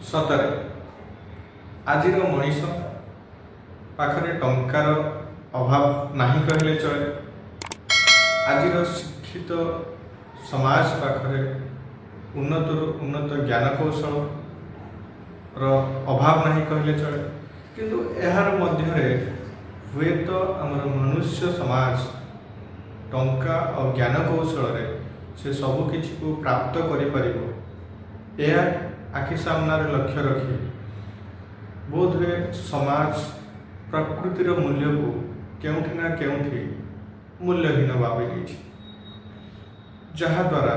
ସତରେ ଆଜିର ମଣିଷ ପାଖରେ ଟଙ୍କାର ଅଭାବ ନାହିଁ କହିଲେ ଚଳେ। ଆଜିର ଶିକ୍ଷିତ ସମାଜ ପାଖରେ ଉନ୍ନତରୁ ଉନ୍ନତ ଜ୍ଞାନ କୌଶଳର ଅଭାବ ନାହିଁ କହିଲେ ଚଳେ। କିନ୍ତୁ ଏହାର ମଧ୍ୟରେ ହୁଏତ ଆମର ମନୁଷ୍ୟ ସମାଜ ଟଙ୍କା ଆଉ ଜ୍ଞାନ କୌଶଳରେ ସେ ସବୁ କିଛିକୁ ପ୍ରାପ୍ତ କରିପାରିବ, ଏହା ଆଖି ସାମ୍ନାରେ ଲକ୍ଷ୍ୟ ରଖି ବୋଧହୁଏ ସମାଜ ପ୍ରକୃତିର ମୂଲ୍ୟକୁ କେଉଁଠି ନା କେଉଁଠି ମୂଲ୍ୟହୀନ ଭାବି ଦେଇଛି, ଯାହାଦ୍ୱାରା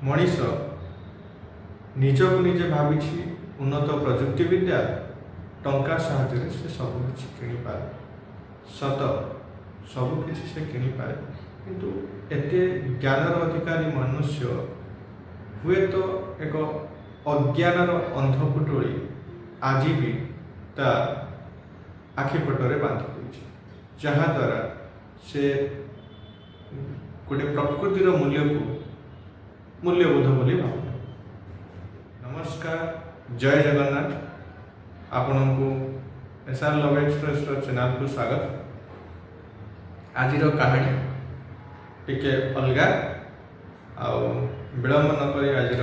ମଣିଷ ନିଜକୁ ନିଜେ ଭାବିଛି ଉନ୍ନତ ପ୍ରଯୁକ୍ତିବିଦ୍ୟା ଟଙ୍କା ସାହାଯ୍ୟରେ ସେ ସବୁ କିଛି କିଣିପାରେ। ସତ, ସବୁକିଛି ସେ କିଣିପାରେ, କିନ୍ତୁ ଏତେ ଜ୍ଞାନର ଅଧିକାରୀ ମନୁଷ୍ୟ ହୁଏତ ଏକ ଅଜ୍ଞାନର ଅନ୍ଧପୁଟୁଳି ଆଜି ବି ତା ଆଖିପଟରେ ବାନ୍ଧି ଦେଇଛି, ଯାହାଦ୍ୱାରା ସେ ଗୋଟେ ପ୍ରକୃତିର ମୂଲ୍ୟକୁ ମୂଲ୍ୟବୋଧ ବୋଲି ଭାବେ। ନମସ୍କାର, ଜୟ ଜଗନ୍ନାଥ। ଆପଣଙ୍କୁ ଏସ୍ଆର୍ ଲଭ୍ ଏକ୍ସପ୍ରେସର ଚ୍ୟାନେଲକୁ ସ୍ୱାଗତ। ଆଜିର କାହାଣୀ ଟିକେ ଅଲଗା, ଆଉ ବିଳମ୍ବ ନକରି ଆଜିର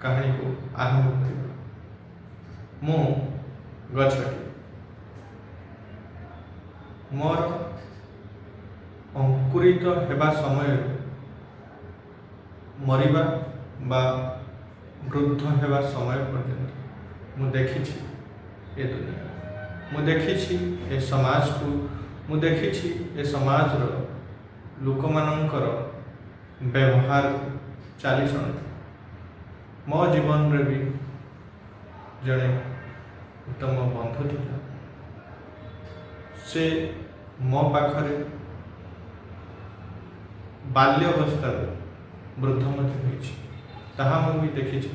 କାହାଣୀକୁ ଆରମ୍ଭ କରିବା। ମୁଁ ଗଛଟି ମୋର ଅଙ୍କୁରିତ ହେବା ସମୟରୁ ମରିବା ବା ବୃଦ୍ଧ ହେବା ସମୟ ପର୍ଯ୍ୟନ୍ତ ମୁଁ ଦେଖିଛି ଏ ଦୁନିଆ, ମୁଁ ଦେଖିଛି ଏ ସମାଜକୁ, ମୁଁ ଦେଖିଛି ଏ ସମାଜର ଲୋକମାନଙ୍କର ବ୍ୟବହାର ଚାଲିଚଳନ। ମୋ ଜୀବନରେ ବି ଜଣେ ଉତ୍ତମ ବନ୍ଧୁ ଥିଲା। ସେ ମୋ ପାଖରେ ବାଲ୍ୟାବସ୍ଥାରୁ ବୃଦ୍ଧ ମଧ୍ୟ ହୋଇଛି, ତାହା ମୁଁ ବି ଦେଖିଛି।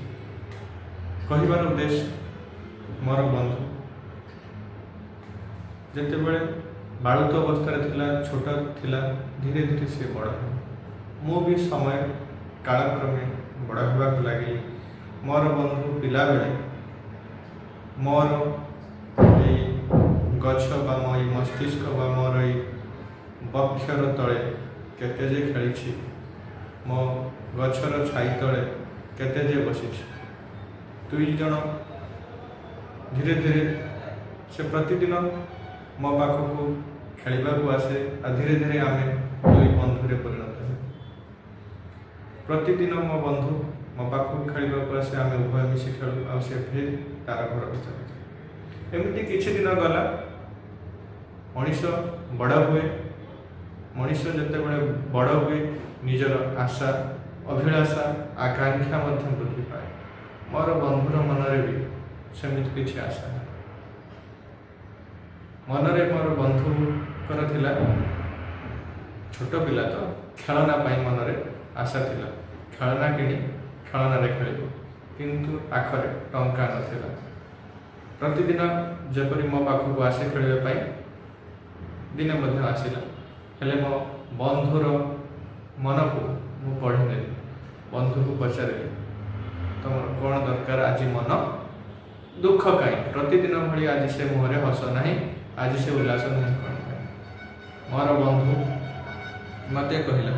କହିବାର ଉଦ୍ଦେଶ୍ୟ, ମୋର ବନ୍ଧୁ ଯେତେବେଳେ ବାଳୁତ ଅବସ୍ଥାରେ ଥିଲା, ଛୋଟ ଥିଲା, ଧୀରେ ଧୀରେ ସେ ବଡ଼ ହେଲା। ମୁଁ ବି ସମୟ କାଳକ୍ରମେ ବଡ଼ ହେବାକୁ ଲାଗିଲି। ମୋର ବନ୍ଧୁ ପିଲାବେଳେ ମୋର ଏଇ ଗଛ ବା ମୋ ଏଇ ମସ୍ତିଷ୍କ ବା ମୋର ଏଇ ବକ୍ଷର ତଳେ କେତେ ଯେ ଖେଳିଛି, ମୋ ଗଛର ଛାଇ ତଳେ କେତେ ଯେ ବସିଛି। ଦୁଇ ଜଣ ଧୀରେ ଧୀରେ ସେ ପ୍ରତିଦିନ ମୋ ପାଖକୁ ଖେଳିବାକୁ ଆସେ, ଆଉ ଧୀରେ ଧୀରେ ଆମେ ଦୁଇ ବନ୍ଧୁରେ ପରିଣତ ହେଉ। ପ୍ରତିଦିନ ମୋ ବନ୍ଧୁ ମୋ ପାଖକୁ ଖେଳିବାକୁ ଆସେ, ଆମେ ଉଭୟ ମିଶି ଖେଳୁ, ଆଉ ସେ ଫେରି ତାର ଘରକୁ ଚାଲିଯାଏ। ଏମିତି କିଛି ଦିନ ଗଲା। ମଣିଷ ବଡ଼ ହୁଏ। ମଣିଷ ଯେତେବେଳେ ବଡ଼ ହୁଏ, ନିଜର ଆଶା, ଅଭିଳାଷା, ଆକାଂକ୍ଷା ମଧ୍ୟ ବୃଦ୍ଧି ପାଏ। ମୋର ବନ୍ଧୁର ମନରେ ବି ସେମିତି କିଛି ଆଶା ନାହିଁ। ମନରେ ମୋର ବନ୍ଧୁଙ୍କର ଥିଲା, ଛୋଟ ପିଲା ତ, ଖେଳନା ପାଇଁ ମନରେ ଆଶା ଥିଲା। ଖେଳନା କିଣି ଖେଳନାରେ ଖେଳିବ, କିନ୍ତୁ ପାଖରେ ଟଙ୍କା ନଥିଲା। ପ୍ରତିଦିନ ଯେପରି ମୋ ପାଖକୁ ଆସେ ଖେଳିବା ପାଇଁ, ଦିନେ ମଧ୍ୟ ଆସିଲା। ହେଲେ ମୋ ବନ୍ଧୁର ମନକୁ ମୁଁ ପଢ଼ିନେଲି। ବନ୍ଧୁକୁ ପଚାରିଲି, ତମର କ'ଣ ଦରକାର? ଆଜି ମନ ଦୁଃଖ କାହିଁ? ପ୍ରତିଦିନ ଭଳି ଆଜି ସେ ମୁହଁରେ ହସ ନାହିଁ, ଆଜି ସେ ଉଲ୍ଲାସ ନାହିଁ କ'ଣ ପାଇଁ? ମୋର ବନ୍ଧୁ ମୋତେ କହିଲା,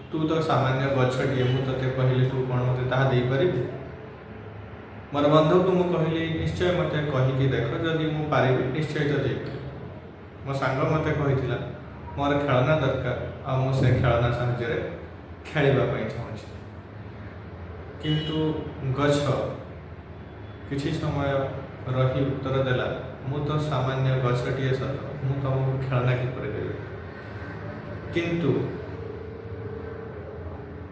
ତୁ ତ ସାମାନ୍ୟ ଗଛଟିଏ, ମୁଁ ତୋତେ କହିଲି, ତୁ କ'ଣ ମୋତେ ତାହା ଦେଇପାରିବୁ? ମୋର ବନ୍ଧୁକୁ ମୁଁ କହିଲି, ନିଶ୍ଚୟ ମୋତେ କହିକି ଦେଖ, ଯଦି ମୁଁ ପାରିବି ନିଶ୍ଚୟ ତ ଦେଇପାରିବି। ମୋ ସାଙ୍ଗ ମୋତେ କହିଥିଲା, ମୋର ଖେଳନା ଦରକାର, ଆଉ ମୁଁ ସେ ଖେଳନା ସାହାଯ୍ୟରେ ଖେଳିବା ପାଇଁ ଚାହୁଁଛି। କିନ୍ତୁ ଗଛ କିଛି ସମୟ ରହି ଉତ୍ତର ଦେଲା, ମୁଁ ତ ସାମାନ୍ୟ ଗଛଟିଏ ସତ, ମୁଁ ତମକୁ ଖେଳନା କିପରି ଦେବି? କିନ୍ତୁ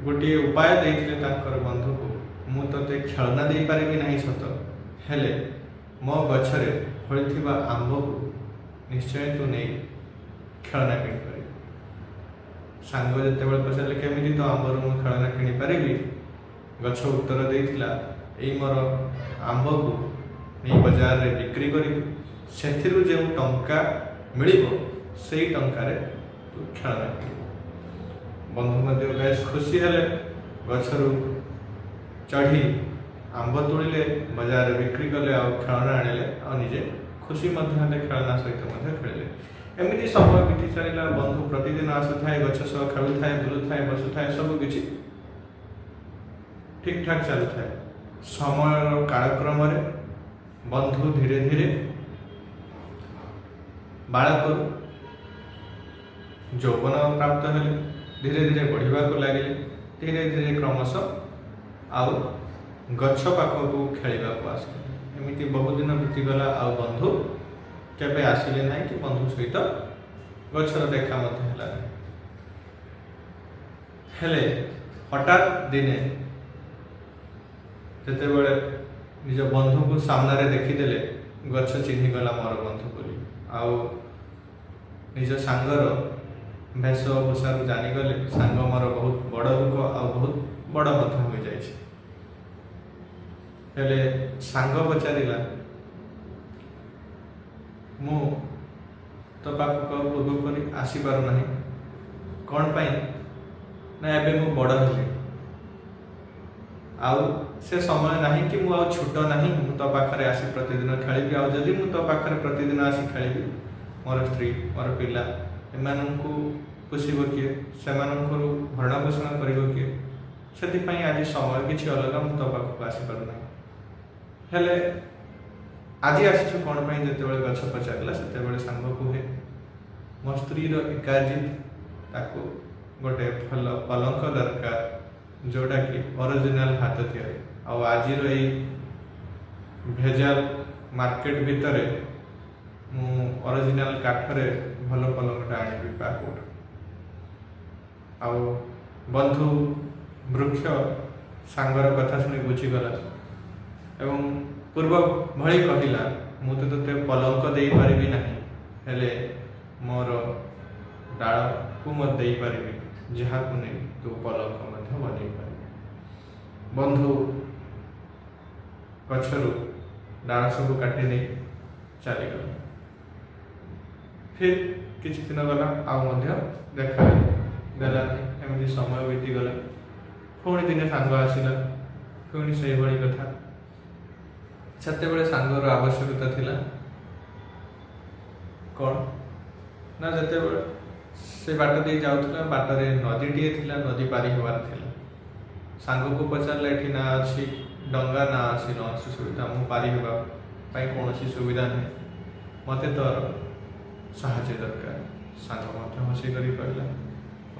ଗୋଟିଏ ଉପାୟ ଦେଇଥିଲେ ତାଙ୍କର ବନ୍ଧୁକୁ, ମୁଁ ତୋତେ ଖେଳନା ଦେଇପାରିବି ନାହିଁ ସତ, ହେଲେ ମୋ ଗଛରେ ଫଳିଥିବା ଆମ୍ବକୁ ନିଶ୍ଚୟ ତୁ ନେଇ ଖେଳନା କିଣିପାରିବୁ। ସାଙ୍ଗ ଯେତେବେଳେ ପଚାରିଲେ, କେମିତି ତ ଆମ୍ବରୁ ମୁଁ ଖେଳନା କିଣିପାରିବି? ଗଛ ଉତ୍ତର ଦେଇଥିଲା, ଏଇ ମୋର ଆମ୍ବକୁ ନେଇ ବଜାରରେ ବିକ୍ରି କରିବି, ସେଥିରୁ ଯେଉଁ ଟଙ୍କା ମିଳିବ ସେଇ ଟଙ୍କାରେ ତୁ ଖେଳନା କିଣିବୁ। ବନ୍ଧୁ ମଧ୍ୟ ବେଶ ଖୁସି ହେଲେ। ଗଛରୁ ଚଢ଼ି आंब तोड़िले बजार बिक्री कले आ खेलना आनिले आ निजे खुशी खेलना सहित खेलिले एमती समय बीती चलला बंधु प्रतिदिन आसुए गछ सह खेलु थाए बुलु थाए बसु थाए सब किछि ठीक ठाक चलु थाए समय कालक्रम बंधु धीरे धीरे बालक यौवन प्राप्त हेले धीरे धीरे बढ़िया को लगे धीरे धीरे क्रमश आउ गछ पाखक खेलने को आस एमती बहुत दिन बीतीगला आ बंधु केबे आसिले ना कि बंधु सहित गछर देखा हेले हठात दिने जितेबले निज बंधु को सामने देखीदेले गछ चिन्हीगला मोर बंधु बोली आउ निज सांगर वेशभूषा जानीगले सांग मोर बहुत बड़ लोक आ बहुत बड़ हो जाए हेले सांग पचारा मु तो पाखक पूर्वपरी आसीपार ना कौन पाई ना एबे मु बड़ हेली आउ से समय नहीं कि मु छोट नहीं मु तो पाखरे आसी प्रतिदिन खेली आउ जदि मु तो पाखरे प्रतिदिन आसी खेली मोर स्त्री मोर पिला एमानंकु पोषिब किए से भरण पोषण कर से आज समय किसी अलग मु तो पाखक आसीपार ना हेले आज आसी कौन जिते गछ पचारा से सांग कहे मो स्त्री एकाजित ताको गोटे भल पलंक दरकार जोटा कि ओरिजिनल हाथ तैयारी आज भेजाल मार्केट भितर मु ओरिजिनल काठरे भल पलंकटा आनी पाकोट आ बंधु वृक्ष सांगर कथा शुणी बुझीगला एवं पूर्व भली कहला मु तो ते पलंक दे पारिबी नहीं हेले मोर डाल को मत दे पारिबी जहाँ को नहीं तू पलंक मध्य बन पार बंधु गछरु डाल सब काटी नहीं चलीगल फिर किसी दिन गला आउ देखा देला एमती समय बीतीगला पुणी दिने सांग आसला पुणी से भाई कथा से सांगर आवश्यकता थिला कौन ना जिते से बाट दे जाऊला बाटर नदीटे थिला नदी पारी होवार थिला सांग को पचारे ये ना अच्छी डंगा ना अच्छी न अच्छी सुविधा मु पारी होगा कौन सुविधा नहीं मत तो साहाଯ୍य दरकार सांग हसी कर कहला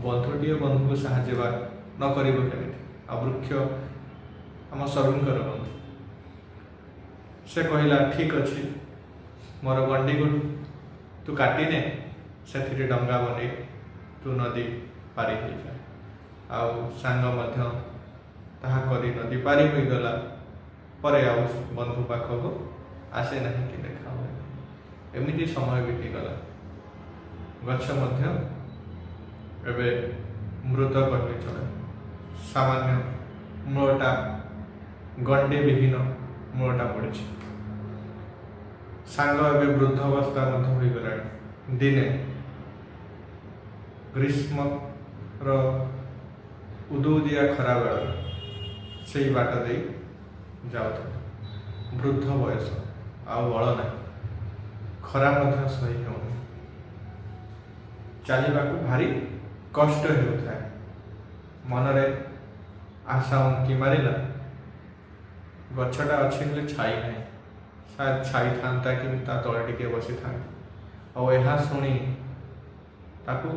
बंधुटे बंधु को साहाଯ୍य न कर आ वृक्ष आम सबुंकर बंधु से कहला ठीक अच्छे मोर गंडी को तू काटिने से डंगा बन तू नदी पारी हो जाए आउ सांग करी नदी पारी हो गला पर आउ बंधु पाखक आसे ना कि देखा हुए एमती समय बीतीगला गछ एबे मृत कहले चले सामान्य मूलटा गंडे विहीन मूलटा पड़ी सांग एवं वृद्धावस्था हो गला दिने ग्रीष्म उदुदिया खरा बेल से बाट दे जाऊ वृद्ध बयस आउ बल ना खरा सही हो चलने को भारी कष्ट होता है मनरे आशा उंकी मारा गछटा अच्छे छाई ना शायद छाई था कि तले टिके बसी था और यह शुणी ताकू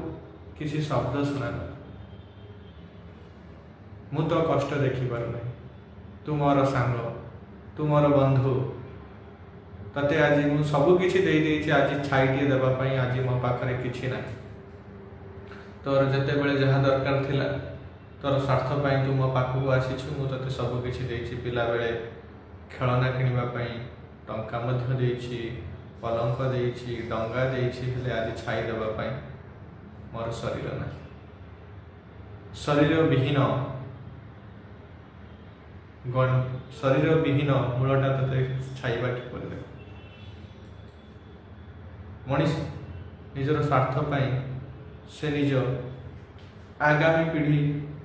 किसी शब्द शुणा मु तो कष्ट देखिपार ना तू मोर सांग तू मोर बंधु तते आज मु सबु किछि देई देइछि आज छाईटे देवाई आज मो पाखरे किछि ना तोर जिते बड़े जहाँ दरकार थिला तोर स्वार्थ पाई तू मो पाखक आसीछु मु तते सबु किछि देइछि पिला बेले खेलना किनिबा टंका मध्य देइछि पलंक देइछि डंगा देइछि हेले आज छाई देवाई मोर शरीर ना शरीर विहीन शरीर विहीन मूलटा तते छाइबा किपर दे मनीष निजर स्वार्थ पाई से निज आगामी पीढ़ी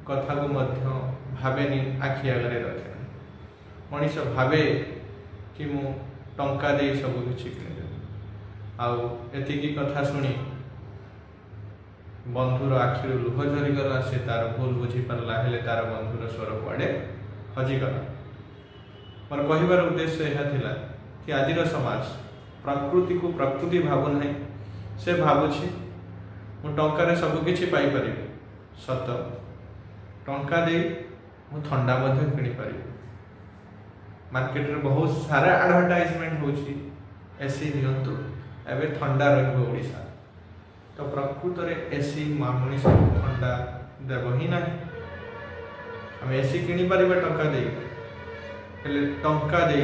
कथा को मध्य भावेनी आखि आगे रखे मनीष भावे कि मु टंका दे सब किसी किनेदेवी आउ एतिकी कथा शुणी बंधुर आखिर लुह झरीगला से तार भूल बुझी पारा हेले तार बंधुर स्वर कुआड़े हजिगला। मोर कहबार उद्देश्य यह थिला कि आजिर समाज प्रकृति को प्रकृति भावु नहीं, से भावुछि मु टंकार सबकिछि पाई परिबि। सत टंका दे मु ठंडा मध्य किनि परिबि। मार्केट रे बहुत सारा एडवर्टाइजमेंट होछि एसी नियंतु एबे ठंडा रहबो ओडिसा, तो प्रकृत रे एसी मनीष ठंडा देव ही ना। आम एसी किनि परिबा टंका दे, हेले टंका दे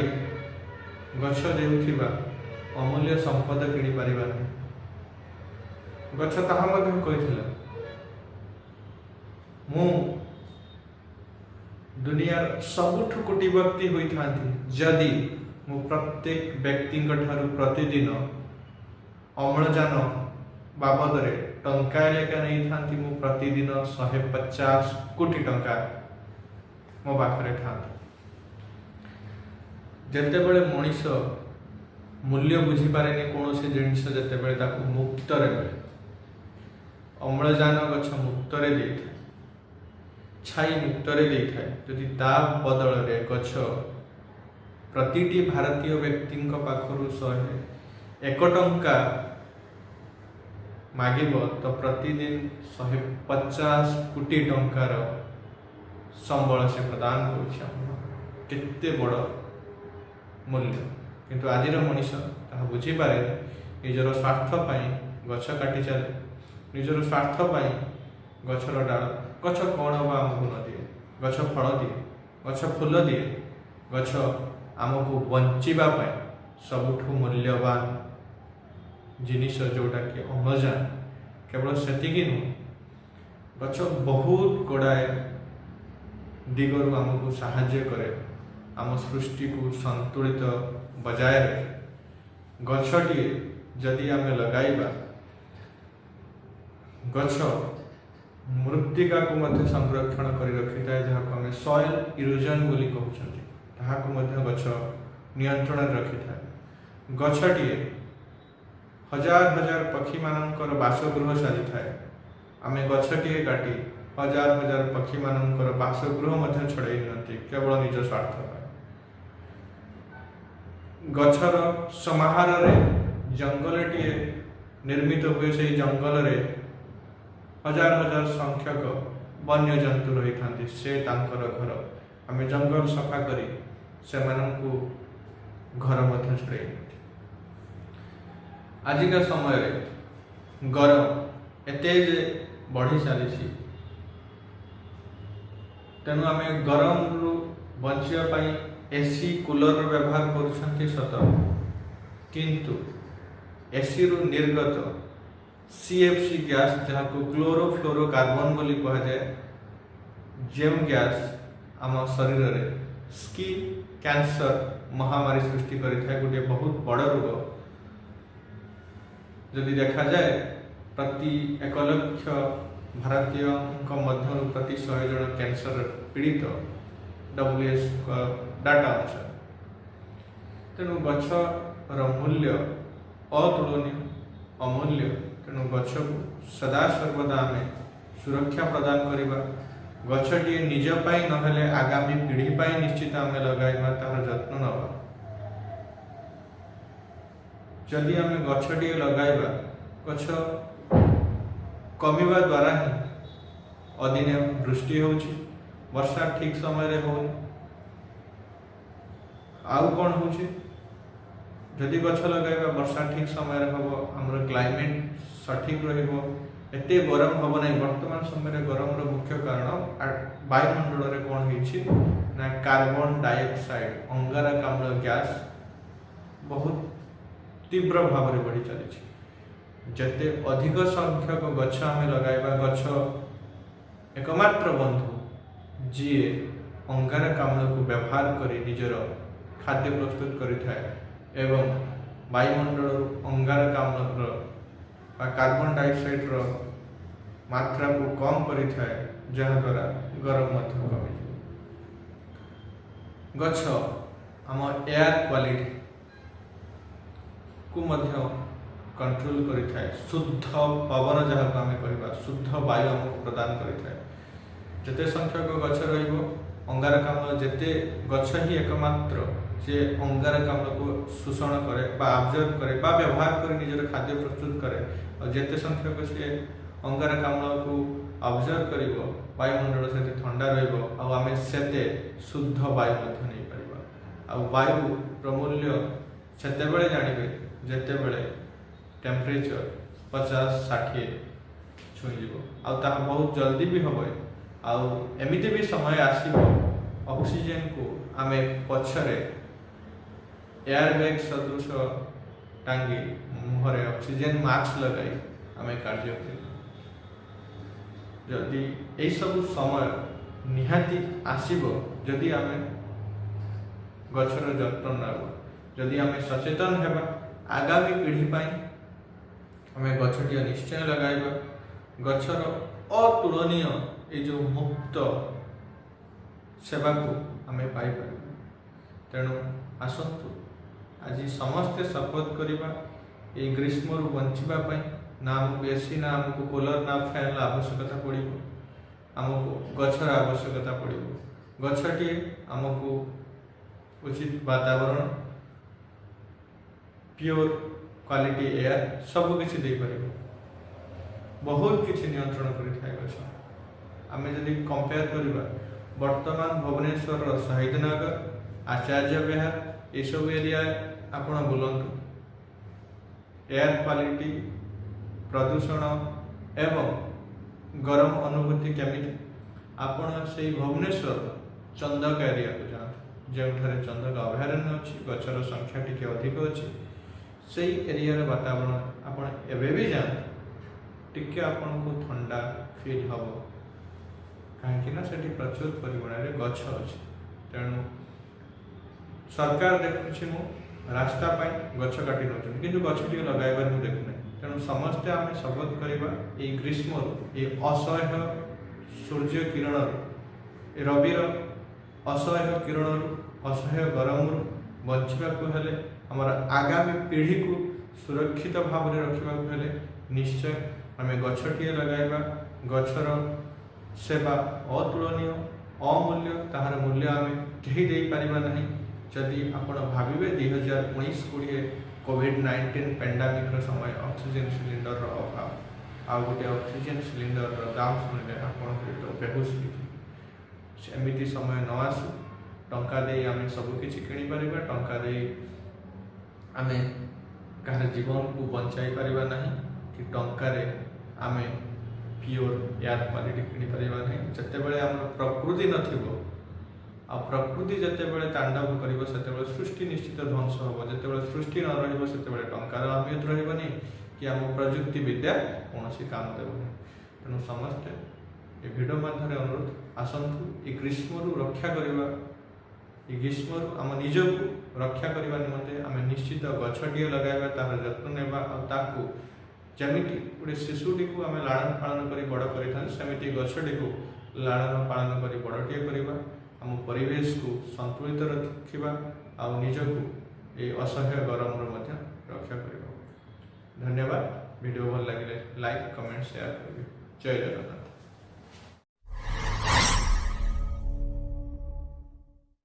गछ देउथिबा अमूल्य संपद किनि परिबा नहीं। गछ ताहा मध्य कहिथिला मु दुनियार सबुठु कोटी व्यक्ति होई थांती जदि मु प्रत्येक व्यक्ति ठारू प्रतिदिन अम्लजान बाबद रे टंका लेखा नहीं थांती मु प्रतिदिन 150 कोटी टंका मो पाखरे थांती। जेतेबेले मनीष मूल्य बुझी पारेनि कौन जिनिस जेतेबेले ताकू मुक्त रे मिले, अम्लजान गछ मुक्त रे दे थाए, छाई मुक्त रे दे थाए, जदि ता बदल रे गछ प्रतिटी भारतीय व्यक्ति पाखरु 101 टंका मागिब तो प्रतिदिन 150 कोटी टंकार संबल से प्रदान करते बड़ मूल्य। किंतु आजिर मनीष ताहा बुझी पारे निजर स्वार्थ पाई गछ काटी चले, निजर स्वार्थ पाई गछर डाल। गछ कौन बा आमको न दिए, गछ फल दिए, गछ फूल दिए, गछ आमको बंचिबा पाई सबुठु मूल्यवान जिनिस जोटा कि अम्लजान। केवल सेतिकी नुह, गछ बहुत गुड़ाए दिगरु आमको साहाय्य करे, आम सृष्टि को संतुलित बजाय रखे। गछटी जदि आमे लगाइबा, गछ मृत्तिका को मध्य संरक्षण करी रखि थाए, जहाँ को आमे सॉइल इरोजन बोली कहउछंती, ताहा को मध्य गछ नियंत्रण रखि थाए। गछटी हजार हजार पक्षी मानकर बासगृह सारी थाए, आमे गछटी काटी हजार हजार पक्षी मानकर बासगृह मध्य छड़ाई नथि केवल निज स्वार्थ। गछर समाहार रे जंगलटी निर्मित हुए, से जंगल रे हजार हजार संख्यक वन्य जंतु रही थांती, से तांकर घर। आमे जंगल सफा करी से माननकु घर मध्य छड़ाई। आजिका समय रे गरम एते जे बढ़ी चली, तेणु आमे गरम रु बचिया पाई एसी कूलर व्यवहार करुछंती सत, किंतु एसी रु निर्गत सीएफसी गैस जहाँ को क्लोरोफ्लोरोकार्बन बोली कह जाए, जेम गैस आम शरीर रे स्किन कैंसर महामारी सृष्टि करिथाय। गोटे बहुत बड़ रोग जदि देखा जाए प्रति 1 लाख भारतीय मध्य प्रति 100 जन कैंसर पीड़ित WS डाटा अनुसार। तेणु गछर मूल्य अतुलनीय अमूल्य, तेणु गछ को सदा सर्वदा आमे सुरक्षा प्रदान करिबा। गछटी निज पाई नहेले आगामी पीढ़ी पाई निश्चित आमे लगाइबा, तार जत्न नबा। जदि आमे गछटी लगाइबा, गछ कमिबा द्वारा ही अदिने वृष्टि होउछि, वर्षा ठीक समय रे होउनि। आउ कौन होउछि, जदि गछ लगाइबा वर्षा ठीक समय रे हबो, हमर क्लाइमेट सठिक रहिबो, एते गरम हबो नै। वर्तमान समय रे गरम रो मुख्य कारण वायुमंडल रे कौन होइछि ना कार्बन डाइऑक्साइड अंगारकाम्ल गैस बहुत तीव्र भाव में बढ़ी चली। जते अधिक संख्यक गछ आमे लगाइबा, गछ एकमात्र बंधु जी अंगारकाम्ल को व्यवहार करी निजर खाद्य प्रस्तुत करिथाए एवं वायुमंडल अंगारकाम्ल कार्बन डाइऑक्साइड मात्रा को कम करिथाए, जहाँ द्वारा गरम मध्य कमी। गछ आम एयर क्वालिटी को मध्य कंट्रोल करिथाए। शुद्ध पवन जहाँ को आम कह शुद्ध वायु आमको प्रदान करिथाए। जेते संख्यक गछ रहिबो अंगारकाम्ल जेते गछ ही एकमात्र जे अंगारकाम्ल को शोषण करे बा ऑब्जर्व करे बा व्यवहार कर निजर खाद्य प्रस्तुत करे और जेते संख्यक से अंगारकाम्ल को ऑब्जर्व करिवो वायुमंडल से ठंडा रहिबो आ आमे सेते शुद्ध वायु मध्य नहीं परिबा। आ वायु प्रमूल्य सेते बेले जानिबे जेते बेले टेम्परेचर 50-60 छुई जीवो आ ता बहुत जल्दी भी होबे। आउ एमिति भी समय आसीबो ऑक्सीजन को आमे पछरे एयरबैग सदृश टांगी मुहरे ऑक्सीजन मास्क लगाई आमे कार्य करिबो। जदि यही सब समय निहाती आसीबो जदि आमे गछर जत्न नबो जदि आमे सचेतन हेबा आगामी पीढ़ी पाई आमे गछटिया निश्चय लगाइबा। गछर अतुलनीय ये जो मुक्त सेवा को आमे पाई परिबा। तेणु आसंतु आज समस्ते शपथ करिबा ए ग्रीष्म रु बंचिबा पाई ना आमको एसी ना आमको कूलर ना फैन आवश्यकता पड़ो आमको गछर आवश्यकता पड़ो। गछटी आमको उचित वातावरण प्योर क्वालिटी एयर सब किसी दे पारिबो। बहुत किसी नियंत्रण करिथाय गछ। आमे जदि कंपेयर करिबा वर्तमान भुवनेश्वर शहीद नगर आचार्य विहार ये सब एरिया आपण बुलंतु एयर क्वालिटी प्रदूषण एवं गरम अनुभूति केमिति आपण से भुवनेश्वर चंदक एरिया को जातु जो चंदक अभयारण्य अच्छी गचर संख्या टी अधिक अच्छी से एरिया वातावरण आपण एवं भी जातु टिके आपण को ठंडा फील हम कहीं प्रचुर परिमाण गछ अच्छी। तेणु सरकार देखुची मु रास्ता गछ काटी नौ कि गछ टी लगाइबार मुझे देखुना। तेणु समस्ते आम शपथ करवा ये ग्रीष्म ये असह्य सूर्य किरण रविर असह्य किरण असह्य गरम बचाक हेले आमर आगामी पीढ़ी को सुरक्षित भाव में रखा निश्चय आम गछटिए लगाइबा। गछर सेवा अतुलनीय अमूल्य ताहार मूल्य आम कहीं दे पारिबा नहीं। जदि आपण भाविबे 2019-20 कोविड-19 पेंडेमिक समय ऑक्सीजन सिलिंडर अभाव आ गोटे ऑक्सीजन सिलिंडर दाम शुणिले आपण तो बेहोश एमती समय न आसू टंका दे आम सबकि किणी पारिबा। टंका दे आम कहार जीवन को बचाई पारिबा नहीं कि टंकार आम प्योर एयर क्वालिटी किणी पारिबा नहीं। जेतेबेले आम प्रकृति नथिबो आ प्रकृति जेतेबेले तांडव करिबो सेतेबेले सृष्टि निश्चित ध्वंस होबो। जेतेबेले सृष्टि न रहिबो सेतेबेले टंकार अहमियत रहिबनी कि आम प्रजुक्ति विद्या कौन काम देबनी। तेणु समस्ते ये भिडियो माध्यम अनुरोध आसतु ये ग्रीष्म रक्षा करवा ये ग्रीष्म आम निज को रक्षा करने निमंते आम निश्चित गछटिए लगाइबा तार जत्न नेबा ताकू जमिति गोटे शिशुटी को आम लालन पालन कर बड़ करमिति गछटी को लालन पालन कर बड़टिए करवा। आम परिवेश को संतुलित रखा आ निज को ये असह्य गरम रक्षा करवा। धन्यवाद। वीडियो भल लगे लाइक कमेंट शेयर करेंगे। जय जगन्नाथ।